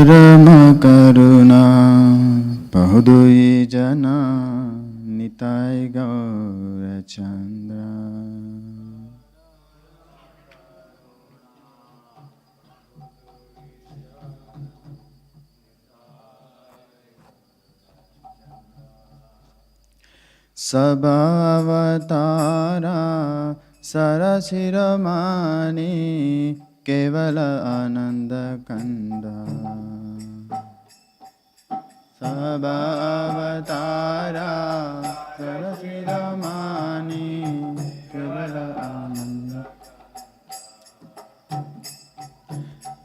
परम करुणा बहुदुई जना निताय गौर चंद्र। सबावतारा सरसिरमानी केवल आनंद कंदा। सबावतारा सरसिरमानी केवल आनंद।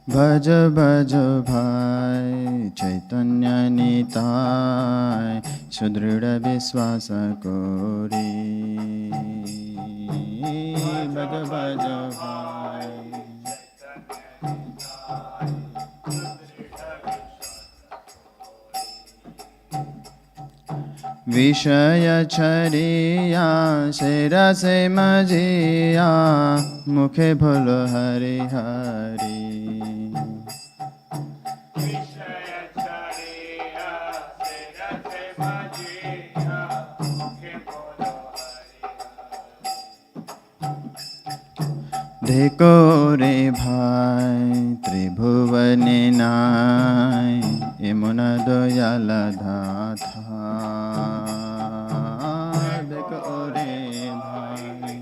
भज भज भाई चैतन्य निताय सुदृढ़ विश्वास कोरी। भज भज भाई विषय छरिया से रस मजिया मुखे भोलो हरि हरि। देखो रे भाई त्रिभुवने नाय यमुना दयाल धाथा। देखो रे भाई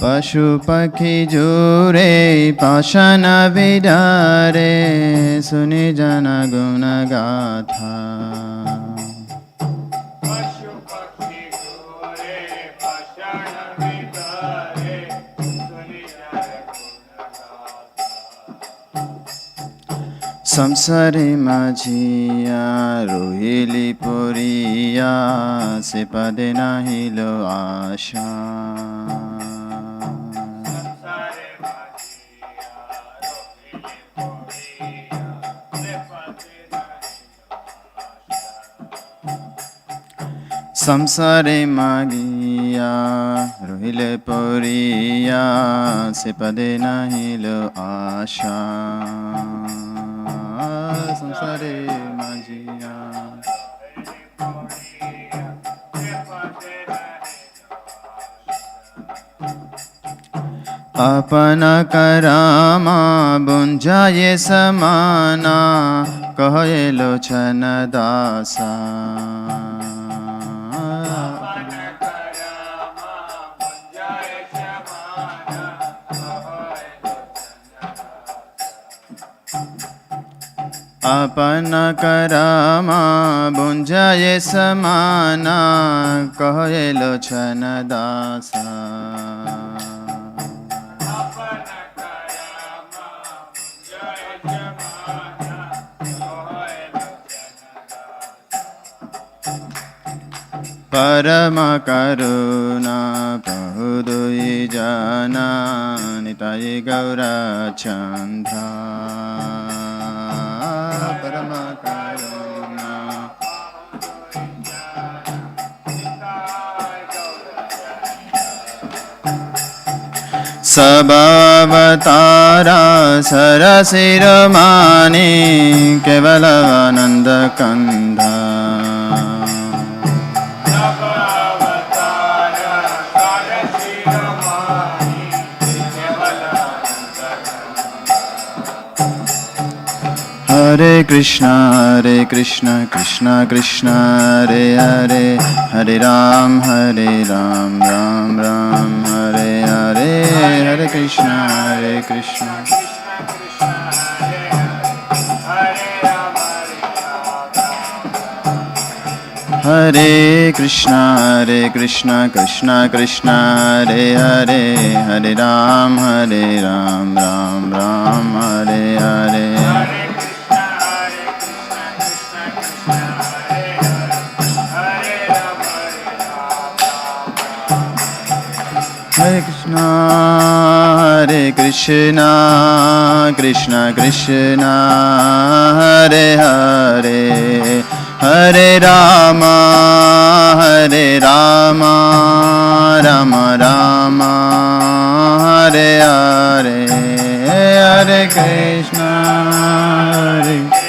पशु पक्षी जोरे पाषाण विदारे सुनि जन गुण गाथा। संसारे माझिया रोहिली पोरिया से पदे नाही लो आशा। संसारे मागिया रोहिले पोरिया से पदे नाही लो आशा। संसारे माझिया अपन करामा बुंझाये समाना कहे लोचन दासा। अपन करामा बुंझाये समाना कहे लोचन दासा। परम करुणा बहुदुई जना निताय गौर चंद्र। परम करुणा सबावतारा सरसिरमानी केवल आनंद कंधा। हरे कृष्णा कृष्णा कृष्णा हरे हरे हरे राम राम राम हरे हरे। हरे कृष्णा हरे कृष्णा कृष्णा कृष्णा हरे हरे हरे राम राम राम हरे हरे। हरे Krishna Krishna Krishna Hare Hare Hare Rama, Hare Rama, Rama Rama, Hare Hare, Hare Krishna, Hare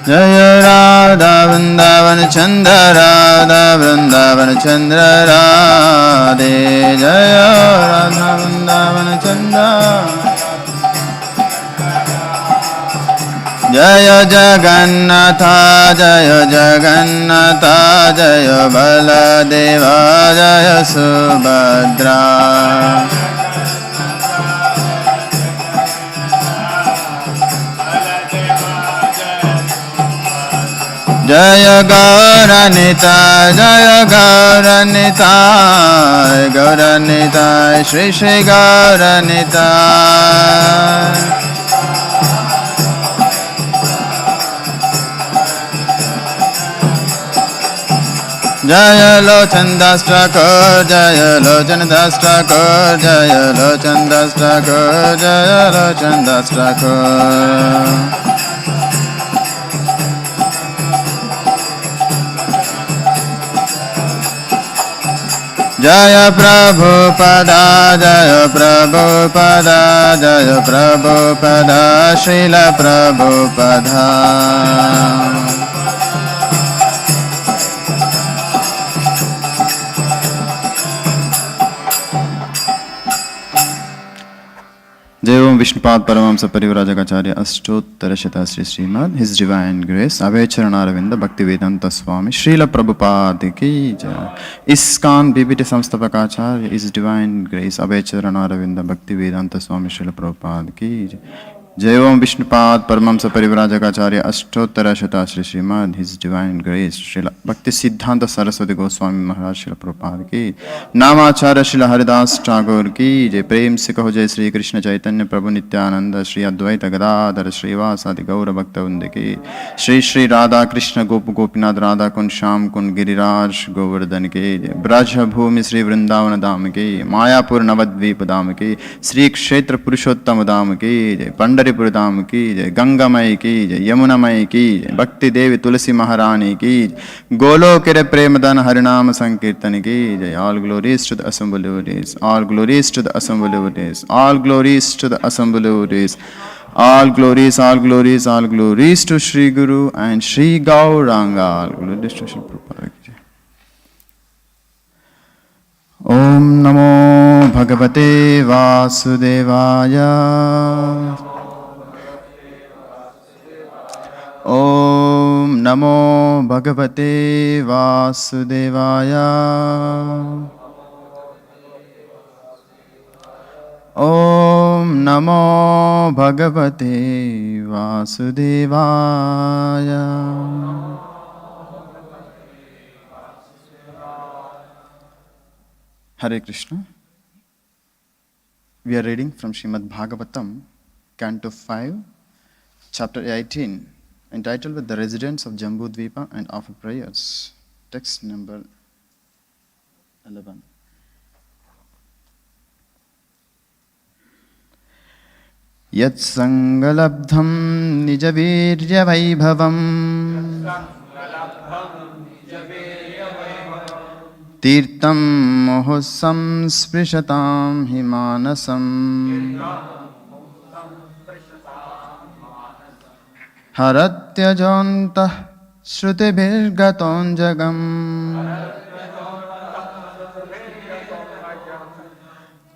Jaya Radha Vrindavan Chandra Radha Vrindavan Chandra Radhe Jaya Radha Vrindavan Chandra Jaya Jagannatha Jaya Jagannatha Jaya Baladeva Jaya Subhadra Jaya Gauranita, Jaya Gauranita, Gauranita, Shri Shri Gauranita. Jaya Lochan Das Thakur, Jaya Lochan Das Thakur, Jaya Lochan Das Thakur, Jaya Lochan Das Thakur. Jaya Prabhupada, Jaya Prabhupada, Jaya Prabhupada, Srila Prabhupada. Jai Om Vishnupad Paramahamsa Parivrajakacarya Ashtottara Shata Sri Srimad His Divine Grace Avecharanaravindra Bhaktivedanta Swami Srila Prabhupada Ki Jai ISKCON BBT Samstapakacharya His Divine Grace Avecharanaravindra Bhaktivedanta Swami Srila Prabhupada Ki Jai Jai Om Vishnupad Paramahamsa Parivrajakacarya Ashtottara Shata Sri Srimad His Divine Grace Srila Bhakti Siddhanta Saraswati Goswami Maharaj Srila Prabhupada Ki Namacharya Srila Haridas Thakur Ki Jai Prem Se Kaho Jai Sri Krishna Chaitanya Prabhu Nityananda Shri Advaita Gadadhar Srivasadi Gaura Bhaktavrinda Ki Shri Shri Radha Krishna Gop Gopinath Radha Kun Sham Kun Giriraj Govardhan Ki Braja Bhumi Sri Vrindavana Dham Ki Mayapur Navadvip Dham Ki Sri Kshetra Purushottam Dham Ki Pandharipur Dham Ki Ganga Mai Ki Yamuna Mai Ki Bhakti Devi Tulasi Maharani Ki Golokere Premadan Harinam Sankirtan Ki All glories to the assembled devotees, all glories to the assembled devotees, all glories to the assembled devotees, all glories, all glories, all glories to Sri Guru and Sri Gauranga, all glories to Sri Prabhupada. Om Namo Bhagavate Vasudevaya. Om Namo Bhagavate Vasudevaya. Om Namo Bhagavate Vasudevaya. Hare Krishna. We are reading from Srimad Bhagavatam, Canto 5, Chapter 18, entitled with the residents of Jambudvipa and offer prayers. Text number 11. Yat sangalabdham nijavirya vaibhavam tirtam mohosam sprishatam himanasam haratyajantah shrutibhirgaton jagam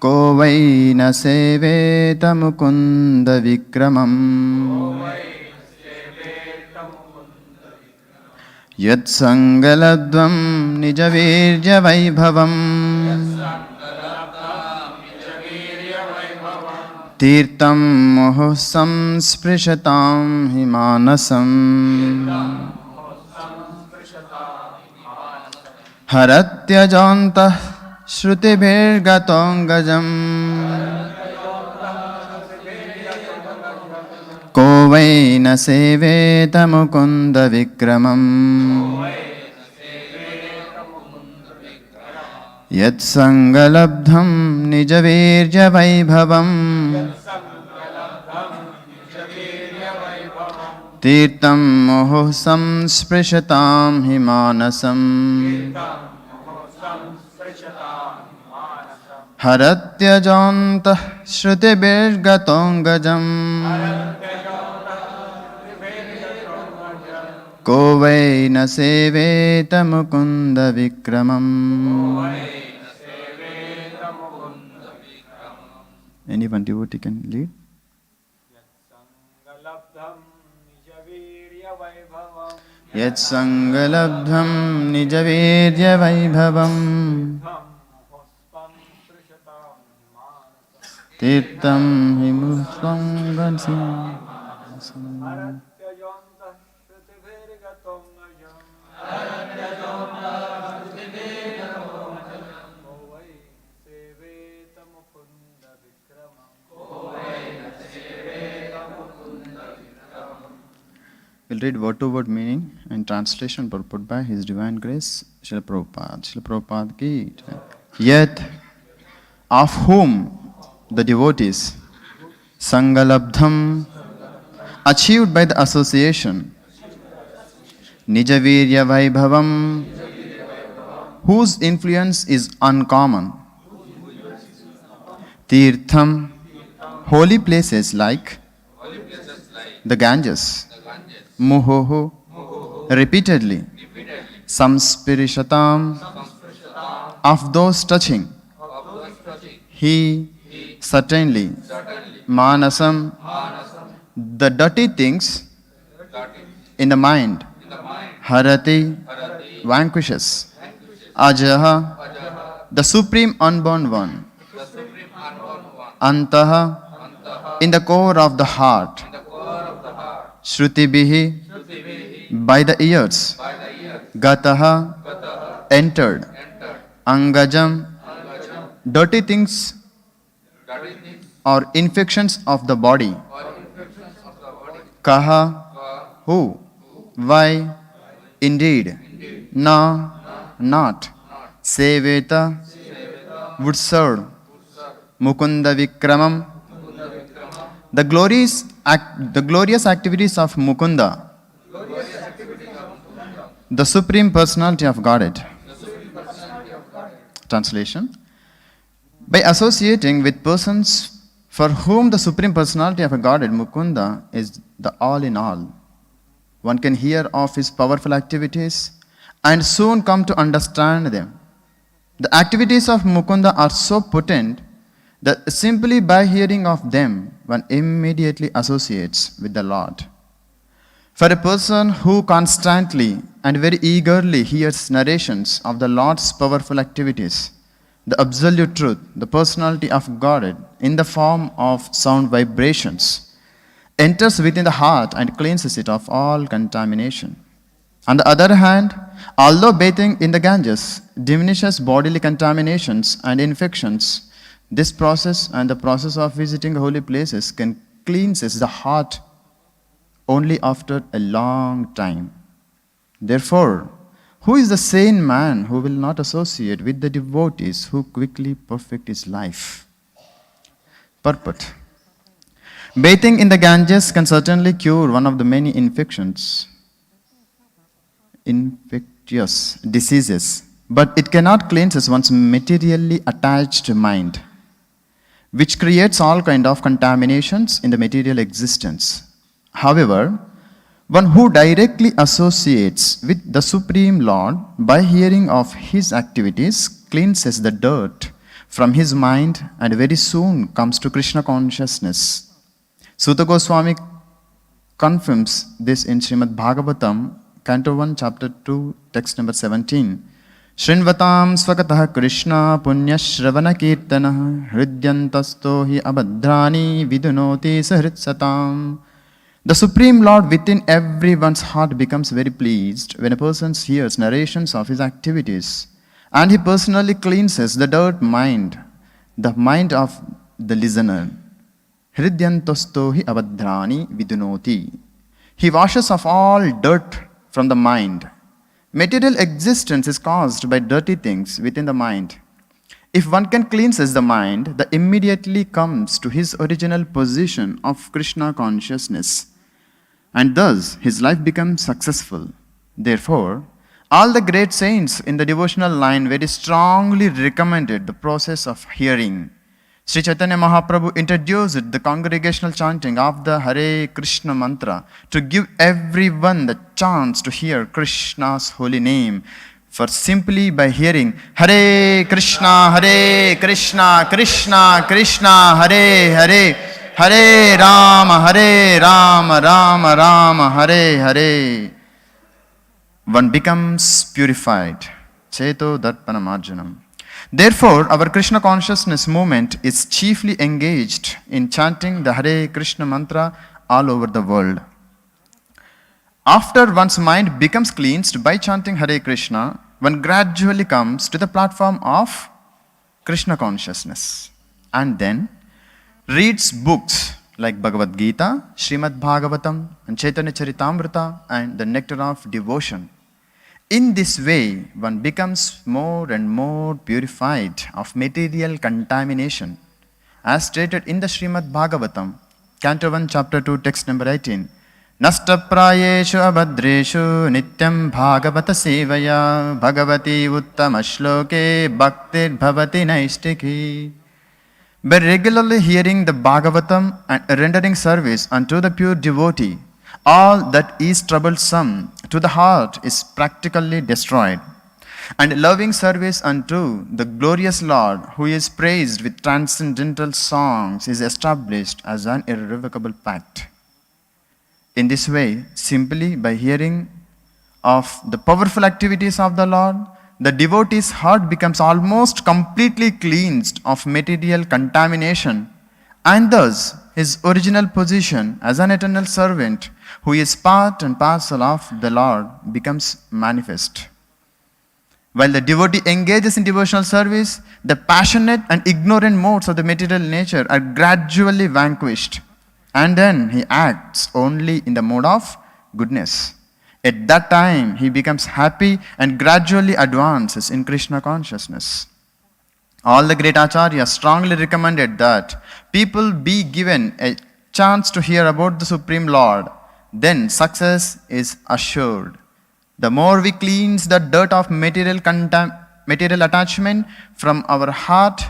ko vai na seveta mukunda vikramam yat sangaladvam nijavirya vaibhavam tirtam mohosam sprishatam himanasam haratyajantah Shrutibhirgaton gajam को वै न सेवेत मुकुन्द विक्रमम् यत्सङ्गलब्धं निजवीर्यवैभवम् तीर्थं मुहुः संस्पृशतां हि मानसम् हरत्यजन्तः श्रुतिभिर्गतोऽङ्गजम् को वै न सेवेत Mukund विक्रमम्. Anyone devotee can lead? Yat sangalabdham nijavirya vaibhavam tirtam himusvam gansim. We'll read word to word meaning and translation put by His Divine Grace, Srila Prabhupada. Srila Prabhupada ki jai. Yet, of whom the devotees, Sangalabdham, achieved by the association, Nijavirya Vaibhavam, whose influence is uncommon, Tirtham, holy places like the Ganges, Muhoho, repeatedly, Samspirishatam, of those touching, he, certainly, Manasam, the dirty things in the mind, Harati, vanquishes, Ajaha, the supreme unborn one, Antaha, in the core of the heart, Shrutibihi, by the ears, Gataha, entered, Angajam, dirty things or infections of the body, Kaha, who, why, indeed, na, not, Seveta, would serve, Mukunda Vikramam, the glorious activities of Mukunda, the Supreme Personality of Godhead. Translation: by associating with persons for whom the Supreme Personality of Godhead, Mukunda, is the all in all, one can hear of his powerful activities and soon come to understand them. The activities of Mukunda are so potent that simply by hearing of them, one immediately associates with the Lord. For a person who constantly and very eagerly hears narrations of the Lord's powerful activities, the absolute truth, the personality of Godhead, in the form of sound vibrations, enters within the heart and cleanses it of all contamination. On the other hand, although bathing in the Ganges diminishes bodily contaminations and infections, this process and the process of visiting holy places can cleanses the heart only after a long time. Therefore, who is the sane man who will not associate with the devotees who quickly perfect his life? Purport: bathing in the Ganges can certainly cure one of the many infectious diseases, but it cannot cleanse one's materially attached mind, which creates all kind of contaminations in the material existence. However, one who directly associates with the Supreme Lord by hearing of his activities cleanses the dirt from his mind and very soon comes to Krishna consciousness. Suta Goswami confirms this in Srimad Bhagavatam, Canto 1, Chapter 2, text number 17. Shrinvatam svakatah Krishna punya shravana kirtanah hridyantasto hi abhadrani vidunoti sahritsatam. The Supreme Lord within everyone's heart becomes very pleased when a person hears narrations of his activities, and he personally cleanses the dirt mind, the mind of the listener. Hridyantosto hi abhadrani vidunoti. He washes off all dirt from the mind. Material existence is caused by dirty things within the mind. If one can cleanses the mind, the immediately comes to his original position of Krishna consciousness, and thus his life becomes successful. Therefore, all the great saints in the devotional line very strongly recommended the process of hearing. Sri Chaitanya Mahaprabhu introduced the congregational chanting of the Hare Krishna mantra to give everyone the chance to hear Krishna's holy name. For simply by hearing Hare Krishna, Krishna Krishna, Hare Hare, Hare Rama, Rama Rama, Hare Hare, one becomes purified. Cheto Darpanam Arjunam. Therefore, our Krishna consciousness movement is chiefly engaged in chanting the Hare Krishna mantra all over the world. After one's mind becomes cleansed by chanting Hare Krishna, one gradually comes to the platform of Krishna consciousness and then reads books like Bhagavad Gita, Srimad Bhagavatam, and Chaitanya Charitamrita, and the Nectar of Devotion. In this way, one becomes more and more purified of material contamination. As stated in the Srimad Bhagavatam, Canto 1, Chapter 2, text number 18, Nashtaprayeshu abhadreshu nityam bhagavata sevaya bhagavati uttama shloke bhaktir bhavati naistiki. By regularly hearing the Bhagavatam and rendering service unto the pure devotee, all that is troublesome to the heart is practically destroyed. And loving service unto the glorious Lord, who is praised with transcendental songs, is established as an irrevocable pact. In this way, simply by hearing of the powerful activities of the Lord, the devotee's heart becomes almost completely cleansed of material contamination, and thus his original position as an eternal servant who is part and parcel of the Lord becomes manifest. While the devotee engages in devotional service, the passionate and ignorant modes of the material nature are gradually vanquished, and then he acts only in the mode of goodness. At that time, he becomes happy and gradually advances in Krishna consciousness. All the great acharyas strongly recommended that people be given a chance to hear about the Supreme Lord. Then success is assured. The more we cleanse the dirt of material attachment from our heart,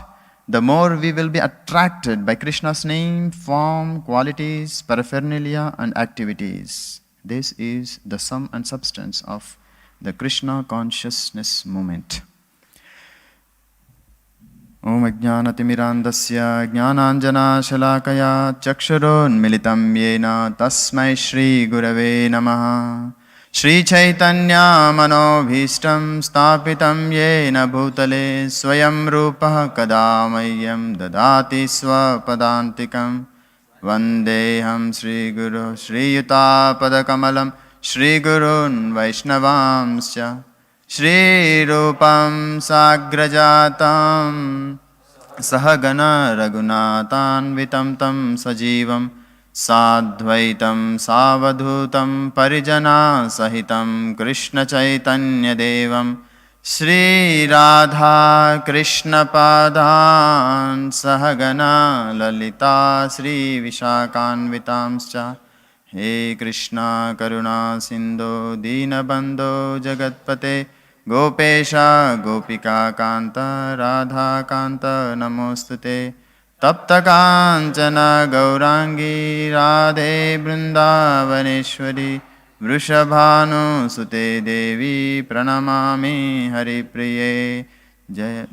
the more we will be attracted by Krishna's name, form, qualities, paraphernalia, and activities. This is the sum and substance of the Krishna consciousness movement. Om Ajnanatimirandasya Jnananjana Shalakaya Chakshuronmilitam Yena Tasmai Shri Gurave Namaha. Shri Chaitanya Manobhishtam Stapitam Yena Bhutale Swayam Rupa Kadamayyam Dadati Swapadantikam Vandeham Shri Guru Shri Yuta Padakamalam Shri Gurun Vaishnavamsya Shri Rupam Sagrajatam Sahagana Raghunatan Vitam Tam Sajivam Sadvaitam Savadhutam Parijana Sahitam Krishna Chaitanya Devam Shri Radha Krishna Padan Sahagana Lalita Shri Vishakanvitamscha He Krishna Karuna Sindhu Dinabandho Jagatpate Gopesha Gopika Kanta Radha Kanta Namostute Tapta Kanchana Gaurangi Radhe Vrindavaneshwari Vrishabhanu Sute Devi Pranamami Hari Priye Jaya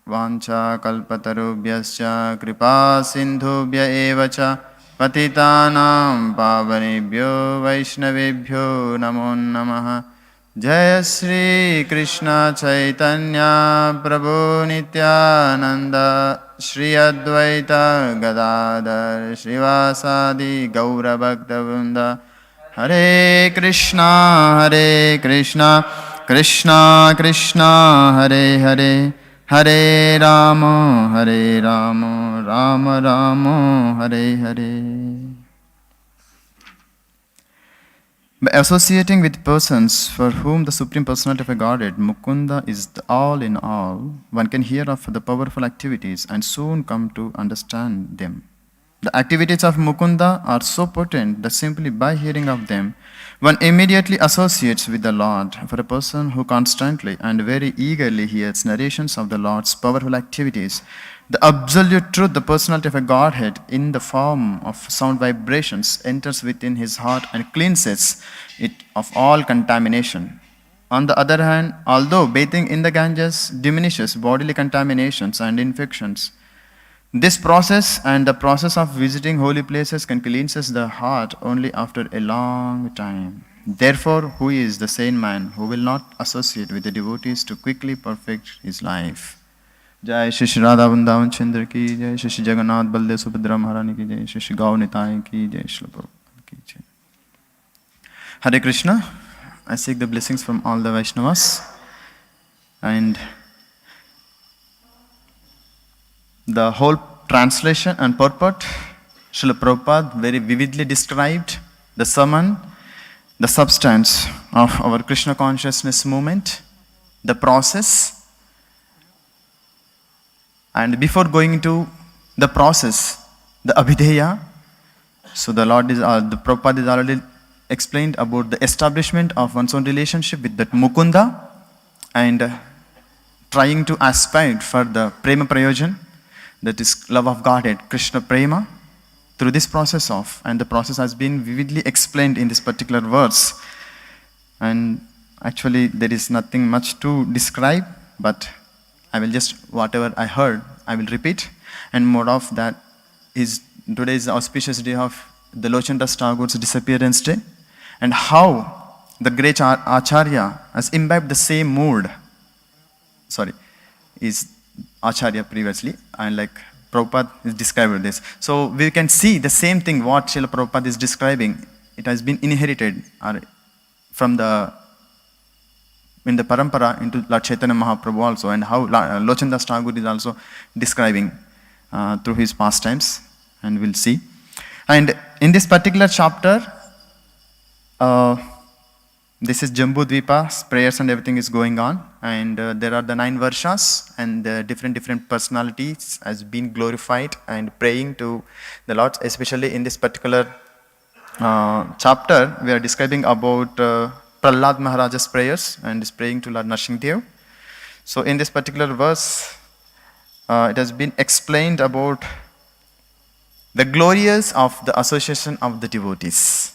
Vancha Kalpatarubhyascha Kripa Sindhubhya Evacha Patitanam Pavanebhyo Vaishnavebhyo Namo Namaha Jaya Shri Krishna Chaitanya Prabhu Nityananda Shri Advaita Gadadhar Srivasadi Gaura Bhaktavrinda Hare Krishna Krishna Krishna Hare Hare Hare Rama, Hare Rama, Rama Rama, Hare Hare. By associating with persons for whom the Supreme Personality of a Godhead, Mukunda, is the all in all, one can hear of the powerful activities and soon come to understand them. The activities of Mukunda are so potent that simply by hearing of them, one immediately associates with the Lord. For a person who constantly and very eagerly hears narrations of the Lord's powerful activities, the absolute truth, the personality of a Godhead in the form of sound vibrations, enters within his heart and cleanses it of all contamination. On the other hand, although bathing in the Ganges diminishes bodily contaminations and infections, this process and the process of visiting holy places can cleanses the heart only after a long time. Therefore, who is the sane man who will not associate with the devotees to quickly perfect his life? Jai Shri Shri Radha Vrindavan Chandra ki Jai, Shri Shri Jagannath Baldev Subhadra Maharani ki Jai, Shri Shri Gaur Nitai ki Jai, Shri Prabhupada ki Jai. Hare Krishna. I seek the blessings from all the Vaishnavas, and the whole translation and purport, Srila Prabhupada very vividly described the sermon, the substance of our Krishna consciousness movement, the process, and before going into the process, the Abhideya. So the Prabhupada is already explained about the establishment of one's own relationship with that Mukunda and trying to aspire for the Prema Prayojan, that is love of Godhead, Krishna Prema, through this process of, and the process has been vividly explained in this particular verse. And actually there is nothing much to describe, but I will just, whatever I heard, I will repeat. And more of that is, today is the auspicious day of the Lochan Thakur's disappearance day, and how the great Acharya has imbibed the same mood. Is Acharya previously, and like Prabhupada is describing this. So we can see the same thing what Srila Prabhupada is describing. It has been inherited from in the parampara into Lord Chaitanya Mahaprabhu also, and how Lochan Thakur is also describing through his pastimes, and we'll see. And in this particular chapter, this is Jambu Dvipa, prayers and everything is going on, and there are the 9 varshas, and different personalities has been glorified and praying to the Lord. Especially in this particular chapter, we are describing about Prahlad Maharaja's prayers and is praying to Lord Nrsimhadev. So in this particular verse, it has been explained about the glories of the association of the devotees.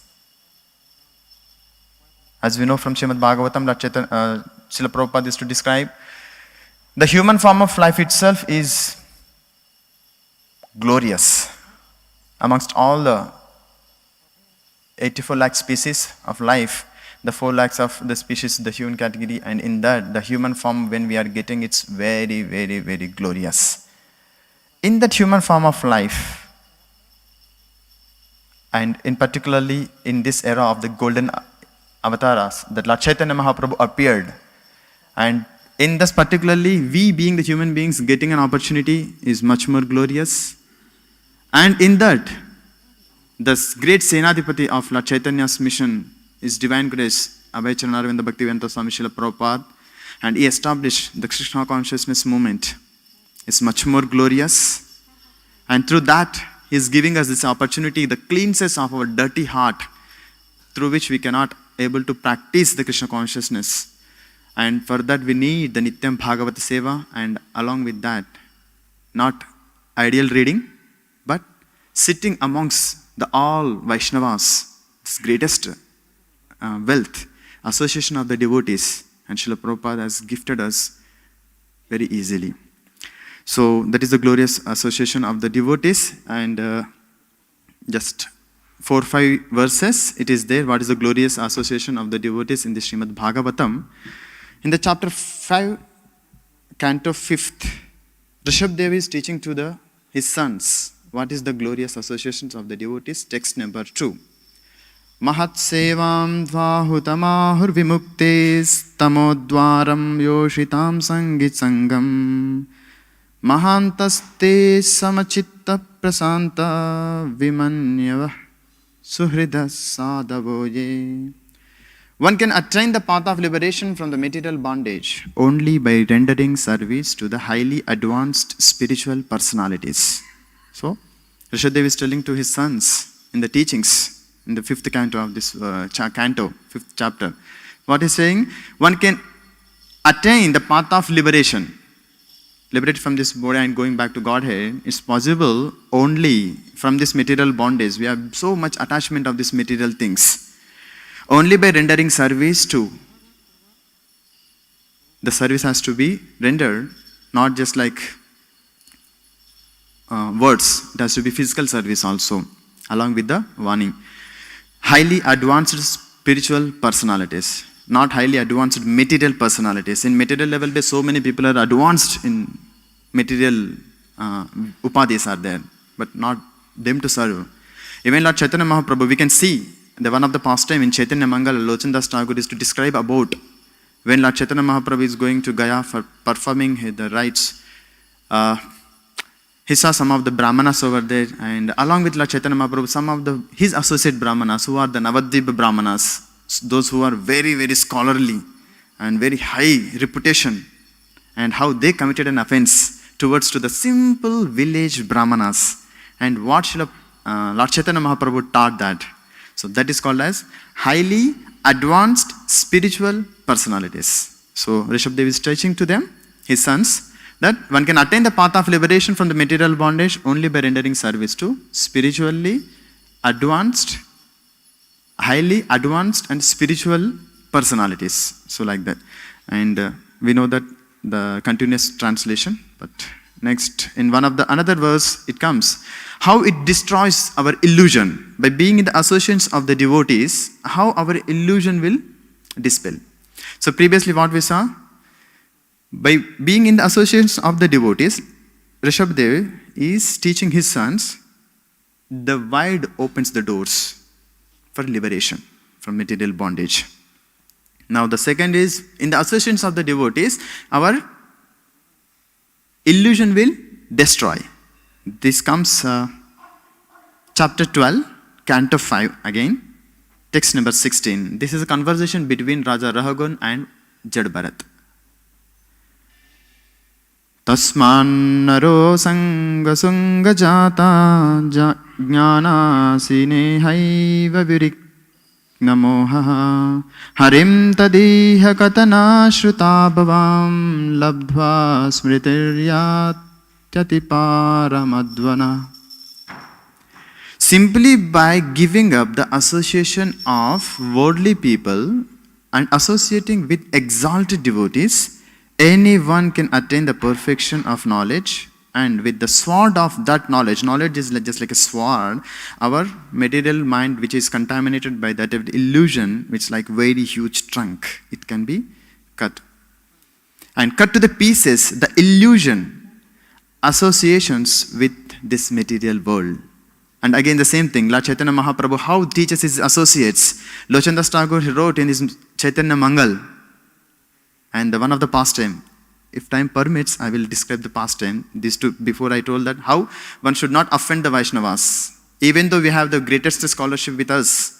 As we know from Srimad Bhagavatam, Srila Prabhupada is to describe the human form of life itself is glorious. Amongst all the 84 lakh species of life, the 4 lakhs of the species, the human category, and in that, the human form, when we are getting, it's very, very, very glorious. In that human form of life, and in particularly in this era of the golden avatars, that Lord Chaitanya Mahaprabhu appeared, and in this particularly, we being the human beings getting an opportunity is much more glorious. And in that, the great Senadipati of Lord Chaitanya's mission is Divine Grace, Abhayacharana Aravinda Bhaktivedanta Swami Srila Prabhupada, and he established the Krishna consciousness movement. It's much more glorious, and through that, he is giving us this opportunity, the cleanses of our dirty heart, through which we cannot able to practice the Krishna consciousness. And for that we need the Nityam Bhagavata Seva, and along with that, not ideal reading, but sitting amongst the all Vaishnavas, this greatest wealth, association of the devotees, and Srila Prabhupada has gifted us very easily. So that is the glorious association of the devotees, and just 4-5 verses, it is there, what is the glorious association of the devotees in the Srimad Bhagavatam. In the chapter 5, canto 5th, Rishabh is teaching to his sons, what is the glorious associations of the devotees, text number 2. Mahatsevam dvahutamahur vimuktes tamodvaram yoshitam sangit sangam Mahantaste samachitta prasanta vimanyavah suhridas sadavoye. One can attain the path of liberation from the material bondage only by rendering service to the highly advanced spiritual personalities. So, Rishabdev is telling to his sons in the teachings in the fifth canto of this fifth chapter. What he's saying, one can attain the path of liberation, liberated from this body and going back to Godhead, is possible only from this material bondage. We have so much attachment of these material things. Only by rendering service to. The service has to be rendered, not just like words. It has to be physical service also, along with the warning. Highly advanced spiritual personalities, not highly advanced material personalities. In material level, so many people are advanced in material upadhis are there, but not them to serve. Even Lord Chaitanya Mahaprabhu, we can see the one of the pastime in Chaitanya Mangala, Lochan Thakur is to describe about when Lord Chaitanya Mahaprabhu is going to Gaya for performing the rites. He saw some of the Brahmanas over there, and along with Lord Chaitanya Mahaprabhu, some of his associate Brahmanas, who are the Navadvip Brahmanas, those who are very, very scholarly and very high reputation, and how they committed an offense towards to the simple village Brahmanas, and what Lord Chaitanya Mahaprabhu taught that. So that is called as highly advanced spiritual personalities. So Rishabdev is teaching to them, his sons, that one can attain the path of liberation from the material bondage only by rendering service to spiritually advanced, highly advanced and spiritual personalities. So like that. And we know that the continuous translation, but next in one of the another verse it comes, how it destroys our illusion. By being in the associations of the devotees, how our illusion will dispel. So previously what we saw, by being in the associations of the devotees, Rishabdev is teaching his sons, the wide opens the doors for liberation from material bondage. Now the second is, in the associations of the devotees, our illusion will destroy. This comes chapter 12, canto 5 again, text number 16. This is a conversation between Raja Rahagun and Jad Bharat. Tasmannaro sanga sunga jata jnana sine haiva virik namoha harim tadiha katana shruta bhavam labdva smritiryat yati paramadvana. Simply by giving up the association of worldly people and associating with exalted devotees, anyone can attain the perfection of knowledge, and with the sword of that knowledge is just like a sword, our material mind which is contaminated by that illusion, which is like very huge trunk, it can be cut. And cut to the pieces the illusion, associations with this material world. And again the same thing, Lord Chaitanya Mahaprabhu, how teaches his associates. Lochan Thakur wrote in his Chaitanya Mangal, and one of the pastime, if time permits, I will describe the pastime. These two, before I told that, how one should not offend the Vaishnavas. Even though we have the greatest scholarship with us,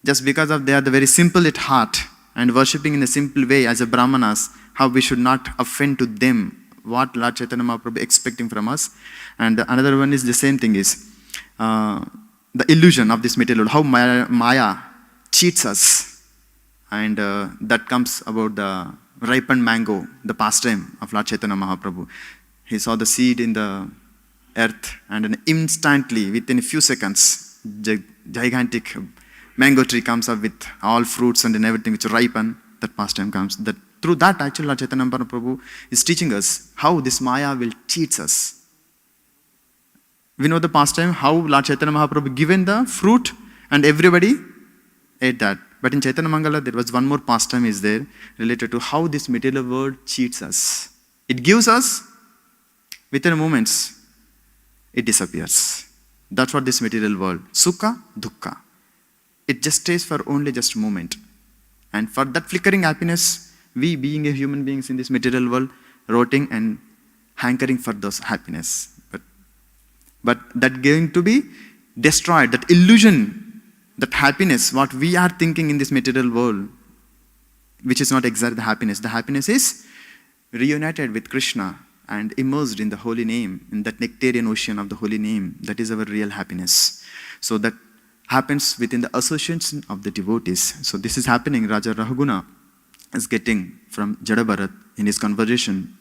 just because of they are the very simple at heart and worshipping in a simple way as a Brahmanas, how we should not offend to them what Lord Chaitanya Mahaprabhu expecting from us. And another one is the same thing is, the illusion of this material, how Maya cheats us. And that comes about the ripened mango, the pastime of Lord Chaitanya Mahaprabhu. He saw the seed in the earth, and then instantly, within a few seconds, gigantic mango tree comes up with all fruits and then everything which ripen. That pastime comes. That through that, actually, Lord Chaitanya Mahaprabhu is teaching us how this Maya will cheat us. We know the pastime, how Lord Chaitanya Mahaprabhu given the fruit and everybody ate that. But in Chaitanya Mangala, there was one more pastime is there related to how this material world cheats us. It gives us, within moments, it disappears. That's what this material world, sukha, dukkha. it just stays for only just a moment. And for that flickering happiness, we being a human beings in this material world, rotting and hankering for those happiness. But that going to be destroyed, that illusion, that happiness, what we are thinking in this material world, which is not exactly the happiness. The happiness is reunited with Krishna and immersed in the holy name, in that nectarian ocean of the holy name. That is our real happiness. So that happens within the association of the devotees. So this is happening. Raja Rahuguna is getting from Jada Bharat in his conversation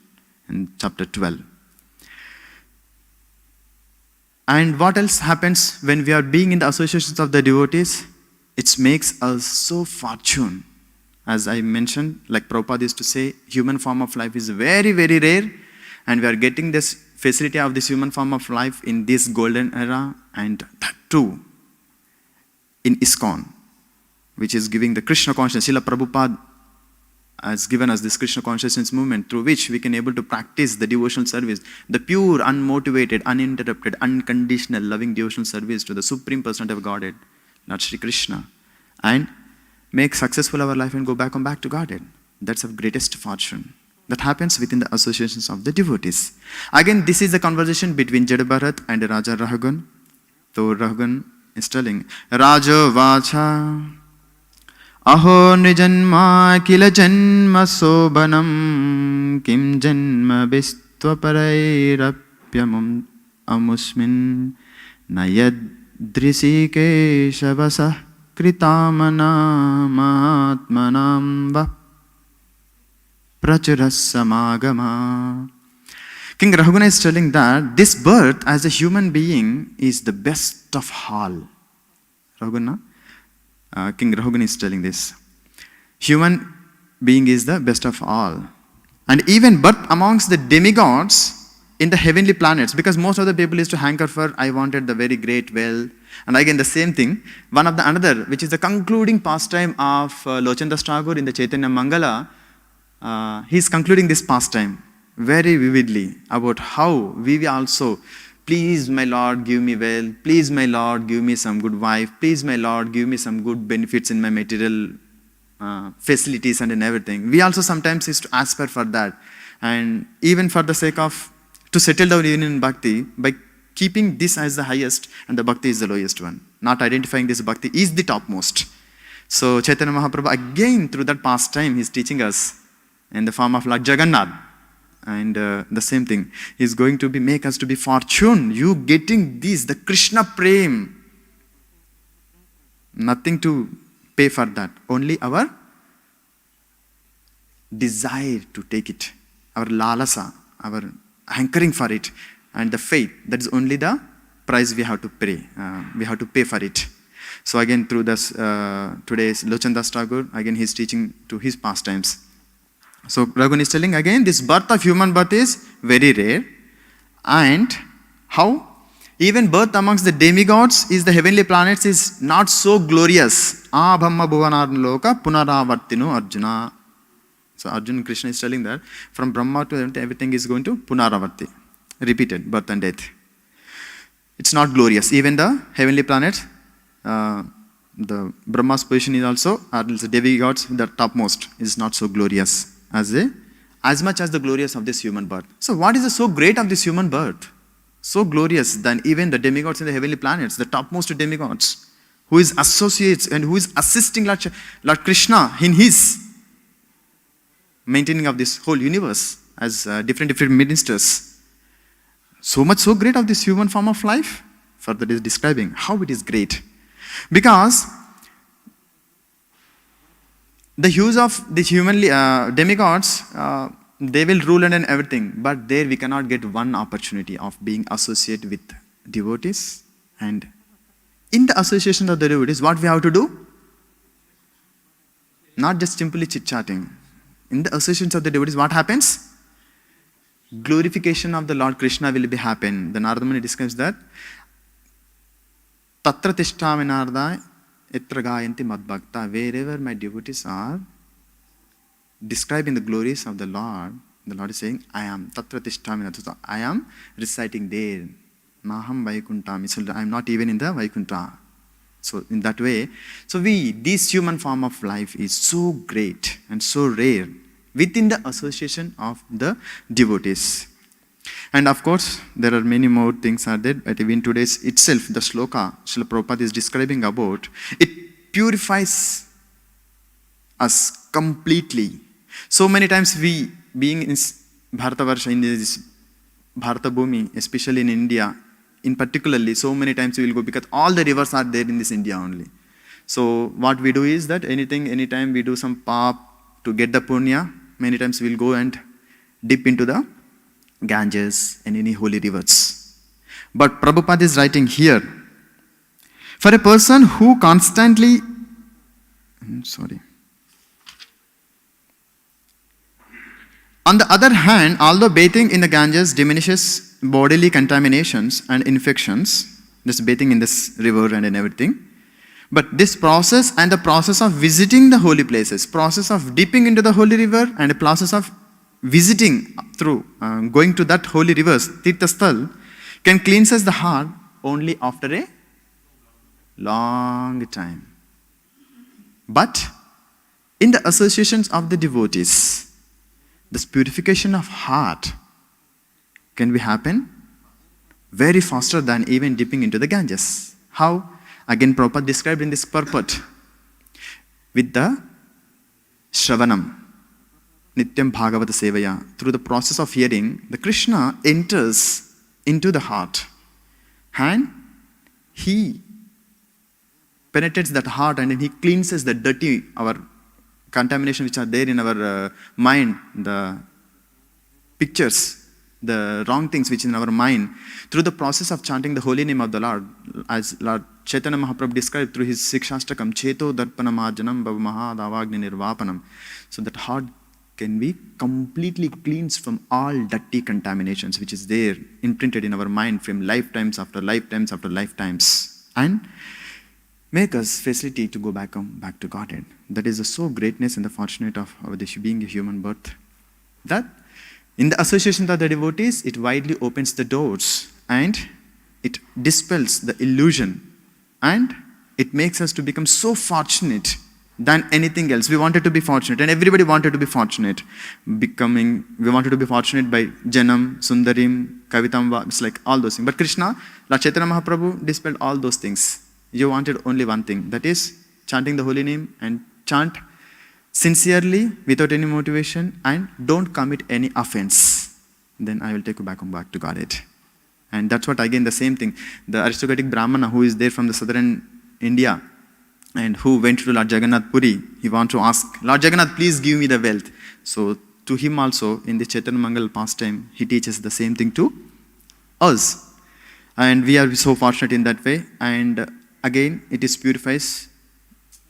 in chapter 12. And what else happens when we are being in the associations of the devotees? It makes us so fortunate. As I mentioned, like Prabhupada used to say, human form of life is very, very rare. And we are getting this facility of this human form of life in this golden era. And that too, in ISKCON, which is giving the Krishna consciousness. Srila Prabhupada has given us this Krishna consciousness movement through which we can able to practice the devotional service, the pure, unmotivated, uninterrupted, unconditional, loving devotional service to the Supreme Personality of Godhead, Lord Shri Krishna, and make successful our life and go back to Godhead. That's our greatest fortune. That happens within the associations of the devotees. Again, this is the conversation between Jada Bharat and Raja Rahugan. So Rahugan is telling, Raja Vacha Aho nijanma kila janma sobanam kim janma bistva parairapyamum amusmin nayadrisike shavasah kritamana mahatmanam va prachurasamagama. King Rahugana is telling that this birth as a human being is the best of all. Rahugana? King Rahugana is telling this. Human being is the best of all. And even birth amongst the demigods in the heavenly planets, because most of the people used to hanker for, I wanted the very great wealth. And again the same thing, one of the another, which is the concluding pastime of Lochan Thakur in the Chaitanya Mangala, he is concluding this pastime very vividly about how we also, please my Lord give me wealth, please my Lord give me some good wife, please my Lord give me some good benefits in my material facilities and in everything. We also sometimes used to aspire for that. And even for the sake of, to settle down even in bhakti, by keeping this as the highest and the bhakti is the lowest one. Not identifying this bhakti is the topmost. So Chaitanya Mahaprabhu again through that pastime he is teaching us in the form of Lord Jagannath. And the same thing, he is going to be make us to be fortune. You getting this, the Krishna Prem. Nothing to pay for that. Only our desire to take it. Our lalasa, our hankering for it. And the faith, that is only the price we have to pay. We have to pay for it. So again through this, today's Lochan Thakur, again he is teaching to his pastimes. So Raghuvan is telling again, this birth of human birth is very rare. And how? Even birth amongst the demigods is the heavenly planets is not so glorious. Abhamma bhuvanarloka punaravartinu Arjuna. So Arjuna Krishna is telling that from Brahma to everything is going to punaravarti. Repeated, birth and death. It's not glorious. Even the heavenly planets, the Brahma's position is also, or the demigods, the topmost, is not so glorious as much as the glorious of this human birth. So what is the so great of this human birth? So glorious than even the demigods in the heavenly planets, the topmost demigods, who is associates and who is assisting Lord Krishna in his maintaining of this whole universe as different ministers. So much so great of this human form of life. Further is describing how it is great. Because the hues of the human demigods, they will rule and everything. But there we cannot get one opportunity of being associated with devotees. And in the association of the devotees, what we have to do? Not just simply chit-chatting. In the associations of the devotees, what happens? Glorification of the Lord Krishna will be happen. The Narada Muni describes that. Tatra tishtami Narada etra gayanti madbhakta. Wherever my devotees are describing the glories of the Lord is saying, I am tatra tishtami Narada. I am reciting there. Naham Vaikuntami. So I am not even in the Vaikuntha. So in that way, this human form of life is so great and so rare within the association of the devotees. And of course, there are many more things are there, but even today's itself, the shloka Srila Prabhupada is describing about, it purifies us completely. So many times we, being in Bharatavarsha, in this Bharata Bhumi, especially in India, in particularly, so many times we will go because all the rivers are there in this India only. So what we do is that anytime we do some pap to get the punya, many times we will go and dip into the Ganges and any holy rivers. But Prabhupada is writing here, for a person who constantly, on the other hand, although bathing in the Ganges diminishes bodily contaminations and infections, just bathing in this river and everything, but this process and the process of visiting the holy places, process of dipping into the holy river and the process of visiting through, going to that holy rivers, Tirthasthal, can cleanses the heart only after a long time. But in the associations of the devotees, this purification of heart can be happen very faster than even dipping into the Ganges. How? Again, Prabhupada described in this purport with the Shravanam. Nityam Bhagavata Sevaya. Through the process of hearing, the Krishna enters into the heart and he penetrates that heart and then he cleanses the dirty, our contamination which are there in our mind, the pictures, the wrong things which in our mind, through the process of chanting the holy name of the Lord, as Lord Chaitanya Mahaprabhu described through his Sikshastakam, Cheto Darpanamarjanam Bhavamahadavagni Nirvapanam. So that heart can be completely cleansed from all dirty contaminations which is there imprinted in our mind from lifetimes after lifetimes after lifetimes, and make us facility to go back to Godhead. That is the so greatness and the fortunate of being a human birth. That in the association of the devotees, it widely opens the doors and it dispels the illusion and it makes us to become so fortunate than anything else. We wanted to be fortunate and everybody wanted to be fortunate. We wanted to be fortunate by Janam, Sundarim, Kavitamba, it's like all those things. But Krishna, Lord Chaitanya Mahaprabhu dispelled all those things. You wanted only one thing, that is chanting the holy name and chant sincerely without any motivation and don't commit any offense. Then I will take you back to Godhead. And that's what again the same thing. The aristocratic Brahmana who is there from the southern India and who went to Lord Jagannath Puri, he want to ask, Lord Jagannath, please give me the wealth. So to him also in the Chaitanya Mangal pastime, he teaches the same thing to us. And we are so fortunate in that way. And again, it is purifies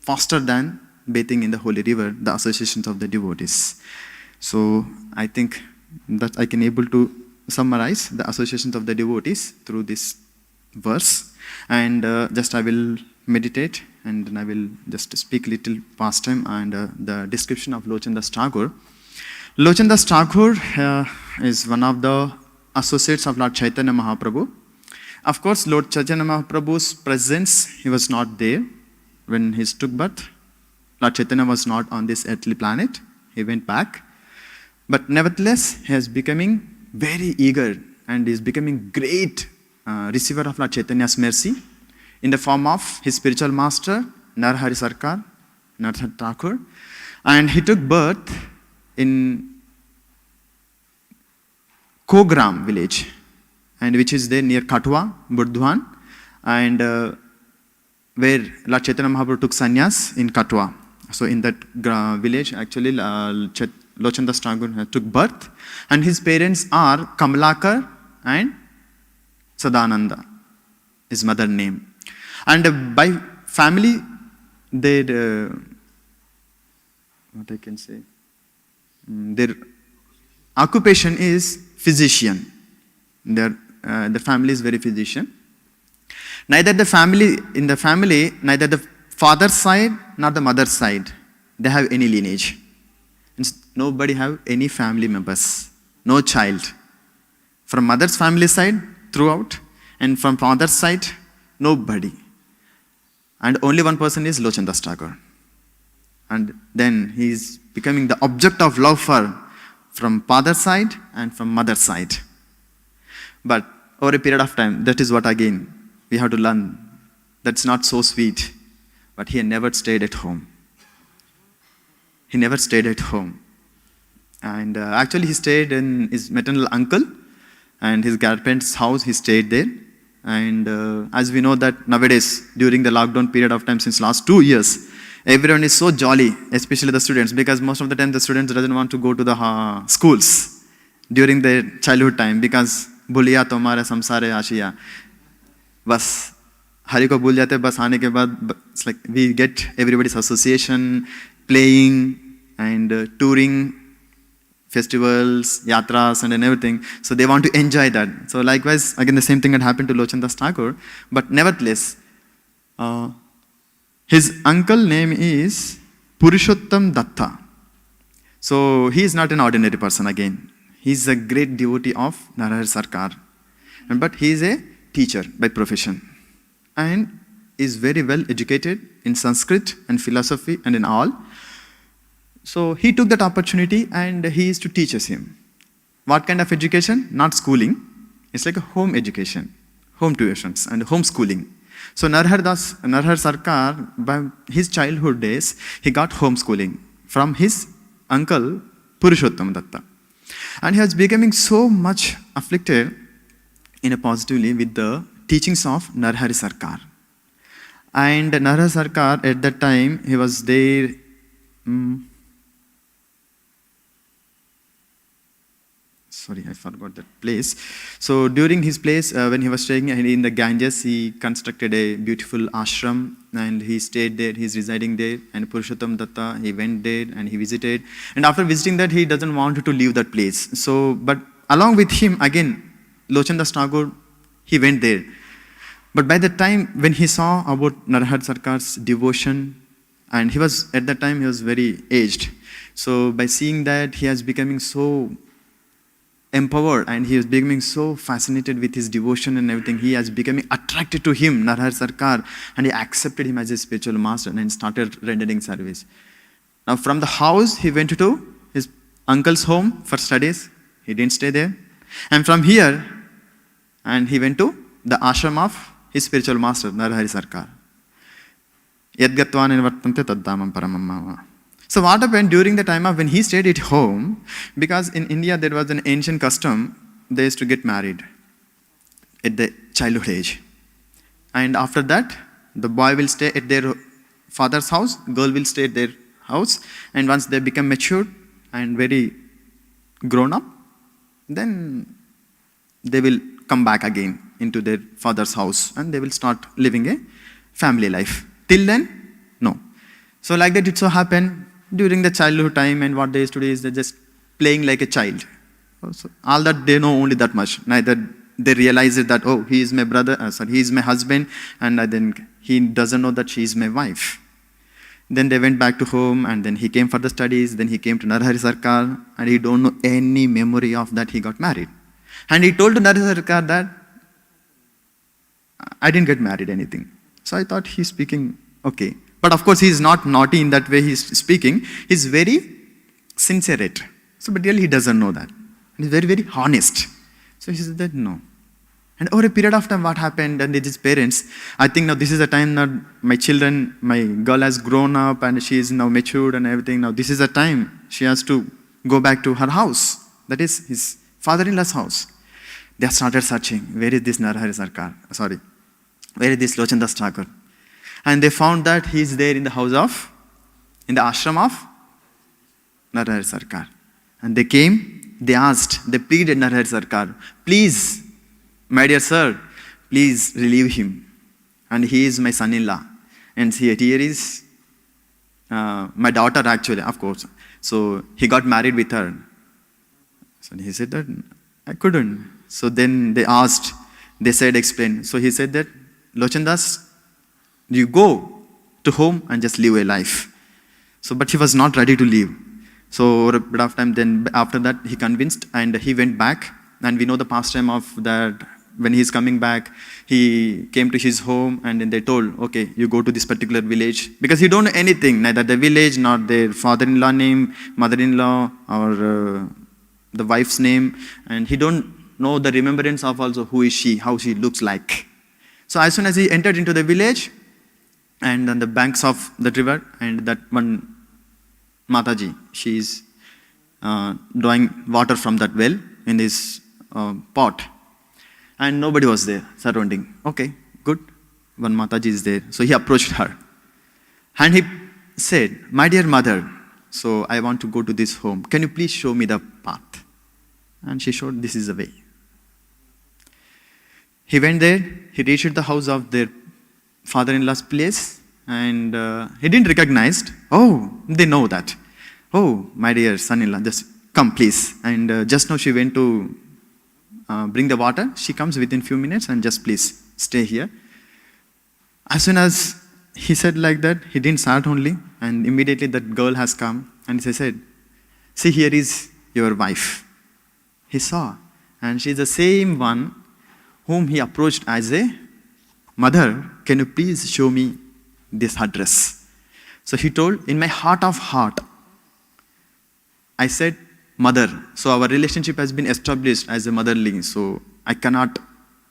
faster than bathing in the holy river, the associations of the devotees. So I think that I can able to summarize the associations of the devotees through this verse. And just I will meditate and then I will just speak little pastime and the description of Lochan Das Thakur. Lochan Das Thakur is one of the associates of Lord Chaitanya Mahaprabhu. Of course, Lord Chaitanya Mahaprabhu's presence, he was not there when he took birth. Lord Chaitanya was not on this earthly planet. He went back. But nevertheless, he is becoming very eager and is becoming great receiver of Lord Chaitanya's mercy in the form of his spiritual master, Narhari Sarkar, Narhari Thakur. And he took birth in Kogram village, and which is there near Katwa, Burdwan, and where Lord Chaitanya Mahaprabhu took sannyas in Katwa. So in that village, actually, Lochan Das Thakur took birth, and his parents are Kamalakar and Sadananda, his mother name. And by family, their, what I can say, their occupation is physician. The family is very physician. Neither the family, neither the father's side nor the mother's side, they have any lineage. Nobody have any family members, no child. From mother's family side, throughout, and from father's side, nobody. And only one person is Lochan Thakur. And then he is becoming the object of love from father's side and from mother's side. But over a period of time, that is what again we have to learn. That's not so sweet. But he never stayed at home. He never stayed at home. And actually he stayed in his maternal uncle and his grandparents' house. He stayed there. And as we know that nowadays, during the lockdown period of time since last 2 years, everyone is so jolly, especially the students, because most of the time the students doesn't want to go to the schools during their childhood time because बुलिया तुम्हारे संसारे आशिया बस हरि को भूल जाते बस आने के बाद it's like we get everybody's association, playing and touring, festivals, yatras and everything. So they want to enjoy that. So likewise, again the same thing had happened to Lochan Thakur. But nevertheless, his uncle name is Purushottam Datta. So he is not an ordinary person again. He is a great devotee of Narahar Sarkar. But he is a teacher by profession. And is very well educated in Sanskrit and philosophy and in all. So he took that opportunity and he used to teach us him. What kind of education? Not schooling. It's like a home education, home tuitions and homeschooling. So Narahar Sarkar, by his childhood days, he got homeschooling from his uncle Purushottam Datta. And he was becoming so much afflicted in a positively with the teachings of Narahari Sarkar. And Narahari Sarkar at that time, he was there. Sorry, I forgot that place. So during his place, when he was staying in the Ganges, he constructed a beautiful ashram and he stayed there, he's residing there. And Purushottam Datta, he went there and he visited. And after visiting that, he doesn't want to leave that place. So, but along with him, again, Lochan Thakur, he went there. But by the time when he saw about Narahar Sarkar's devotion, and he was, at that time, he was very aged. So by seeing that, he was becoming so empowered and he was becoming so fascinated with his devotion and everything. He was becoming attracted to him, Narahar Sarkar, and he accepted him as a spiritual master and started rendering service. Now from the house, he went to his uncle's home for studies. He didn't stay there. And from here, and he went to the ashram of his spiritual master, Narahari Sarkar. Yadgatvan vartante taddamam paramam. So what happened during the time of when he stayed at home, because in India there was an ancient custom, they used to get married at the childhood age. And after that, the boy will stay at their father's house, girl will stay at their house, and once they become mature and very grown up, then they will come back again into their father's house and they will start living a family life. Till then, no. So like that it so happened during the childhood time, and what they used to do is they're just playing like a child. So all that they know only that much. Neither they realize it that, oh, he is my brother, he is my husband, and then he doesn't know that she is my wife. Then they went back to home, and then he came for the studies, then he came to Narahari Sarkar, and he don't know any memory of that he got married. And he told to Narahari Sarkar that, I didn't get married anything. So I thought he's speaking okay. But of course, he is not naughty in that way he's speaking. He's very sincere. So, but really he doesn't know that. And he's very, very honest. So he said that no. And over a period of time, what happened, and his parents, I think now this is the time that my girl has grown up and she is now matured and everything. Now this is the time she has to go back to her house. That is his father-in-law's house. They have started searching. Where is this Narahari Sarkar? Where is this Lochan Thakur? And they found that he is there in the ashram of Narahari Sarkar. And they came, they asked, they pleaded Narahari Sarkar, please, my dear sir, please relieve him. And he is my son-in-law. And here is my daughter actually, of course. So he got married with her. So he said that, I couldn't. So then they asked, they said, explain. So he said that, Lochan Das, you go to home and just live a life. So, but he was not ready to leave. So over a bit of time, then after that, he convinced and he went back. And we know the pastime of that when he's coming back, he came to his home and then they told, okay, you go to this particular village. Because he don't know anything, neither the village, nor their father-in-law name, mother-in-law, or the wife's name. And he don't know the remembrance of also who is she, how she looks like. So as soon as he entered into the village, and on the banks of the river, and that one Mataji, she is drawing water from that well in this pot. And nobody was there surrounding. Okay, good. One Mataji is there. So he approached her. And he said, my dear mother, so I want to go to this home. Can you please show me the path? And she showed, this is the way. He went there. He reached the house of their father-in-law's place. And he didn't recognize. Oh, they know that. Oh, my dear son-in-law, just come please. And just now she went to bring the water. She comes within few minutes and just please stay here. As soon as he said like that, he didn't start only. And immediately that girl has come and he said, see, here is your wife. He saw. And she's the same one whom he approached as a mother. Can you please show me this address? So he told, in my heart of heart, I said, mother. So our relationship has been established as a motherly. So I cannot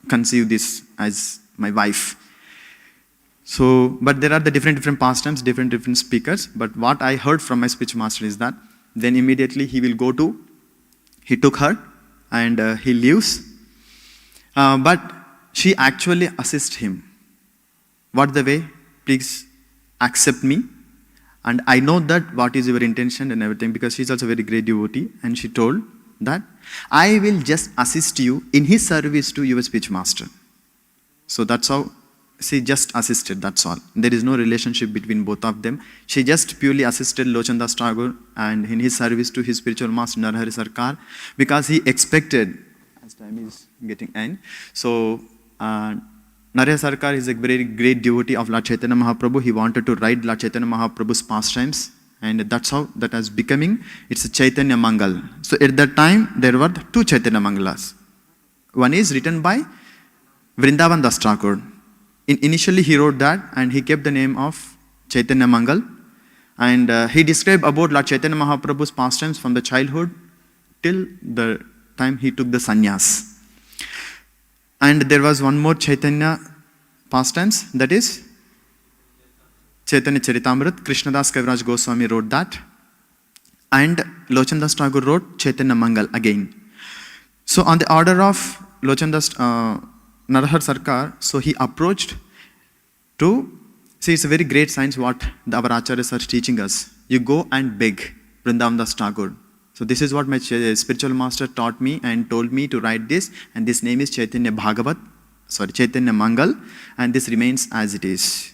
conceive this as my wife. So, but there are the different pastimes, different speakers. But what I heard from my speech master is that then immediately he took her and he leaves. But she actually assists him. What the way? Please accept me. And I know that what is your intention and everything, because she's also a very great devotee. And she told that I will just assist you in his service to your speech master. So that's how she just assisted, that's all. There is no relationship between both of them. She just purely assisted Lochan Das Thakur and in his service to his spiritual master Hare Sarkar, because he expected, as time is getting end, so Hare Sarkar is a very great devotee of Lord Chaitanya Mahaprabhu. He wanted to write Lord Chaitanya Mahaprabhu's pastimes, and that's how that has becoming. It's a Chaitanya Mangal. So at that time, there were two Chaitanya Mangalas. One is written by Vrindavan Das Thakur. Initially, he wrote that, and he kept the name of Chaitanya Mangal. And he described about Lord Chaitanya Mahaprabhu's pastimes from the childhood till the time he took the sannyas. And there was one more Chaitanya pastimes, that is Chaitanya Charitamrit. Krishna Das Kaviraj Goswami wrote that. And Lochan Das Thakur wrote Chaitanya Mangal again. So on the order of Lochan Das Hare Sarkar, so he approached to, see, it's a very great science what our acharyas are teaching us. You go and beg Vrindavan Das Thakur. So this is what my spiritual master taught me and told me to write this, and this name is Chaitanya Chaitanya Mangal, and this remains as it is.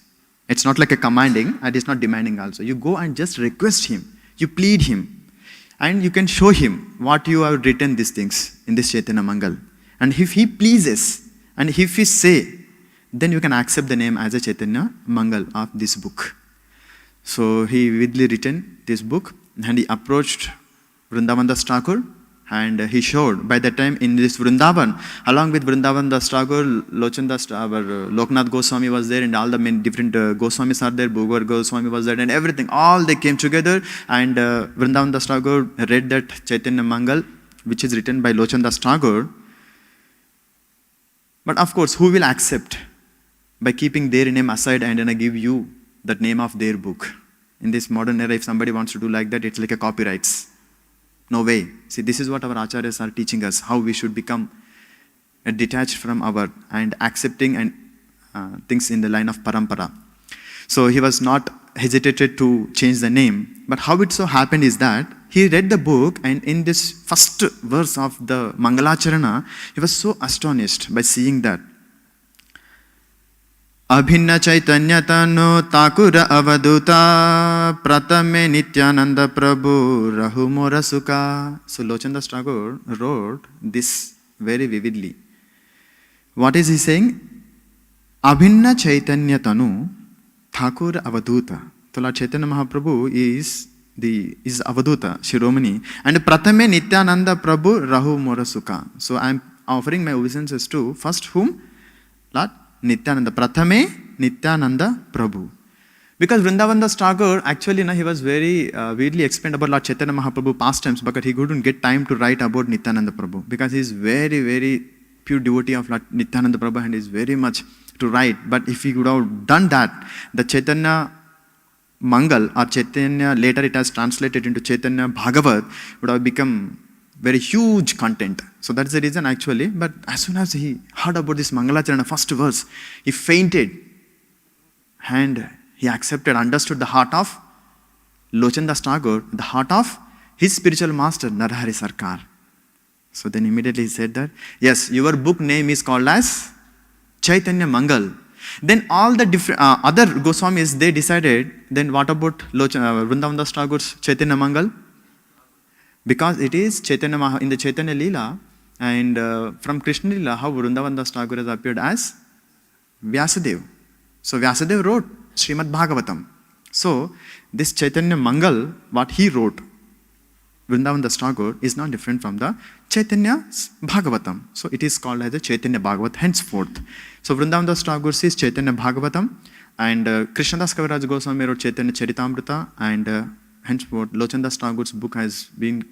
It's not like a commanding, and it's not demanding also. You go and just request him, you plead him, and you can show him what you have written these things in this Chaitanya Mangal. And if he pleases, and if he say, then you can accept the name as a Chaitanya Mangal of this book. So he vividly written this book, and he approached Vrindavan Das Thakur, and he showed. By that time in this Vrindavan, along with Vrindavan Das Thakur, Lochan Das, Loknath Goswami was there, and all the many different Goswamis are there, Bhogwar Goswami was there, and everything, all they came together, and Vrindavan Das Thakur read that Chaitanya Mangal, which is written by Lochan Das Thakur. But of course, who will accept by keeping their name aside and then I give you that name of their book? In this modern era, if somebody wants to do like that, it's like a copyrights. No way. See, this is what our acharyas are teaching us, how we should become detached from our and accepting and things in the line of parampara. So he was not hesitated to change the name. But how it so happened is that he read the book, and in this first verse of the Mangalacharana, he was so astonished by seeing that. Abhinna Chaitanya Tano Thakura Avaduta Pratame Nityananda Prabhu Rahumora Sukha. So Lochan Das Thakur wrote this very vividly. What is he saying? Abhinna Chaitanya Tanu Thakura Avaduta. So Lord Chaitanya Mahaprabhu is Avaduta, Shiromani. And Pratame Nityananda Prabhu Rahumora Sukha. So I am offering my obeisances to first whom? Lord Nityananda. Prathame Nityananda Prabhu. Because Vrindavan Das Thakur, actually, he was very weirdly explained about Lord Chaitanya Mahaprabhu pastimes, but he couldn't get time to write about Nityananda Prabhu. Because he is very, very pure devotee of Lord Nityananda Prabhu and is very much to write. But if he could have done that, the Chaitanya Mangal or Chaitanya, later it has translated into Chaitanya Bhagavat, would have become very huge content. So that's the reason actually. But as soon as he heard about this Mangalacharana first verse, he fainted and he accepted, understood the heart of Lochan Das Thakur, the heart of his spiritual master, Narahari Sarkar. So then immediately he said that, yes, your book name is called as Chaitanya Mangal. Then all the different other Goswamis, they decided, then what about Vrindavan Das Thakur's Chaitanya Mangal? Because it is Chaitanya in the Chaitanya Leela, and from Krishna Leela, how Vrindavan Das Thakur has appeared as Vyasadeva. So Vyasadeva wrote Srimad Bhagavatam. So this Chaitanya Mangal, what he wrote, Vrindavan Das Thakur, is not different from the Chaitanya Bhagavatam. So it is called as a Chaitanya Bhagavat henceforth. So Vrindavan Das Thakur says Chaitanya Bhagavatam, and Krishna Das Kaviraj Goswami wrote Chaitanya Charitamrita, and henceforth Lochan Das Thakur's book has been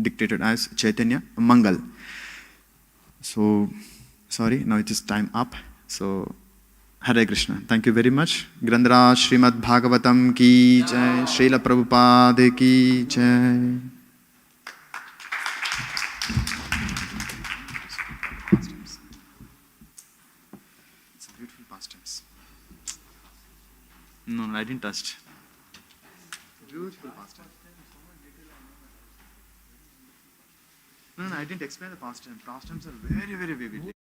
dictated as Chaitanya Mangal. So, sorry, now it is time up. So, Hare Krishna. Thank you very much. Grandhara Srimad Bhagavatam ki jai. Srila Prabhupada ki jai. It's a beautiful pastimes. No, I didn't touch. Beautiful pastime. No, I didn't explain the pastime. Pastimes are very, very vivid.